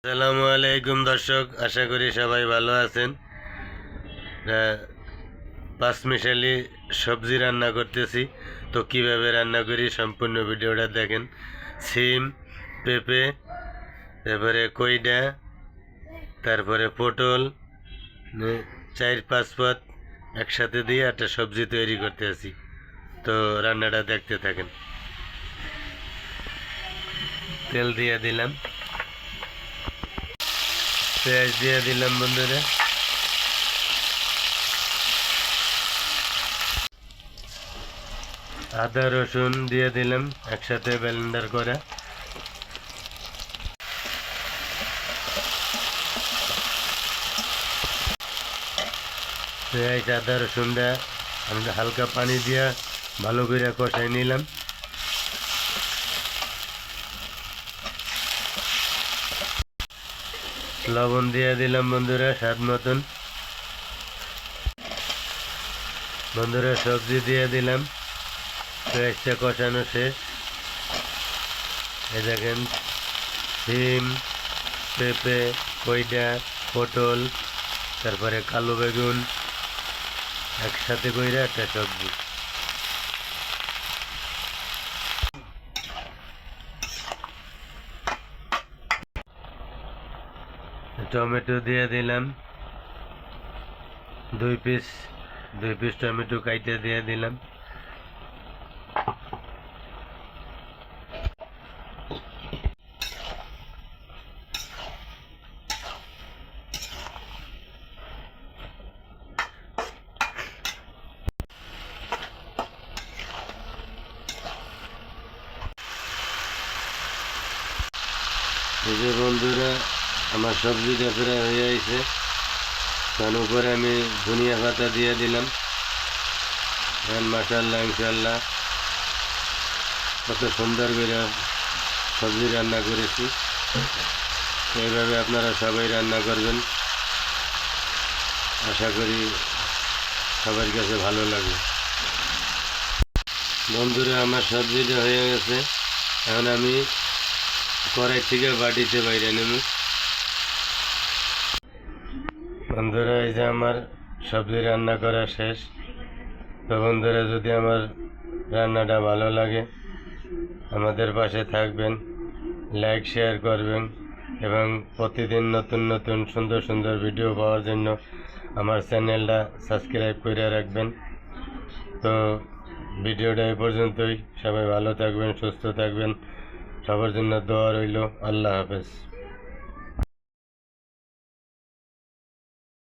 আসসালামু আলাইকুম দর্শক, আশা করি সবাই ভালো আছেন। পাঁচমিশালি সবজি রান্না করতেছি, তো কিভাবে রান্না করি সম্পূর্ণ ভিডিওটা দেখেন। সিম, পেঁপে, তারপরে কইডা, তারপরে পটল, 4-5 পদ একসাথে দিয়ে একটা সবজি তৈরি করতেছি। তো রান্নাটা দেখতে থাকেন। তেল দিয়ে দিলাম, পেঁয়াজ দিয়ে দিলাম বন্ধুরা, আদা রসুন দিয়ে দিলাম একসাথে ব্লেন্ডার করে। পেঁয়াজ আদা রসুনটা আমি হালকা পানি দিয়ে ভালো করে কষাই নিলাম। লবণ দিয়ে দিলাম বন্ধুরা স্বাদ মতন। বন্ধুরা সবজি দিয়ে দিলাম, পেঁয়াজটা কষানো শেষ। এই দেখেন সিম, পেঁপে, কইডা, পটল, তারপরে কালো বেগুন একসাথে কইরা একটা সবজি। টমেটো দিয়ে দিলাম, দুই পিস টমেটো কাইটে দিয়ে দিলাম। এই যে বন্ধুরা আমার সবজিটা প্রায় হয়ে আছে, তার উপরে আমি ধনিয়া পাতা দিয়ে দিলাম। মাশাআল্লাহ ইনশাআল্লাহ কত সুন্দর করে সবজি রান্না করেছি। এইভাবে আপনারা সবাই রান্না করবেন, আশা করি সবার কাছে ভালো লাগবে। বন্ধুরা আমার সবজিটা হয়ে গেছে, এখন আমি কড়াই থেকে বাটিতে বাইরে নেব। বন্ধুরা এই যে আমার সবজি রান্না করা শেষ। তো বন্ধুরা যদি আমার রান্নাটা ভালো লাগে আমাদের পাশে থাকবেন, লাইক শেয়ার করবেন এবং প্রতিদিন নতুন নতুন সুন্দর সুন্দর ভিডিও পাওয়ার জন্য আমার চ্যানেলটা সাবস্ক্রাইব করে রাখবেন। তো ভিডিওটা এই পর্যন্তই। সবাই ভালো থাকবেন, সুস্থ থাকবেন, সবার জন্য দোয়া রইল। আল্লাহ হাফেজ।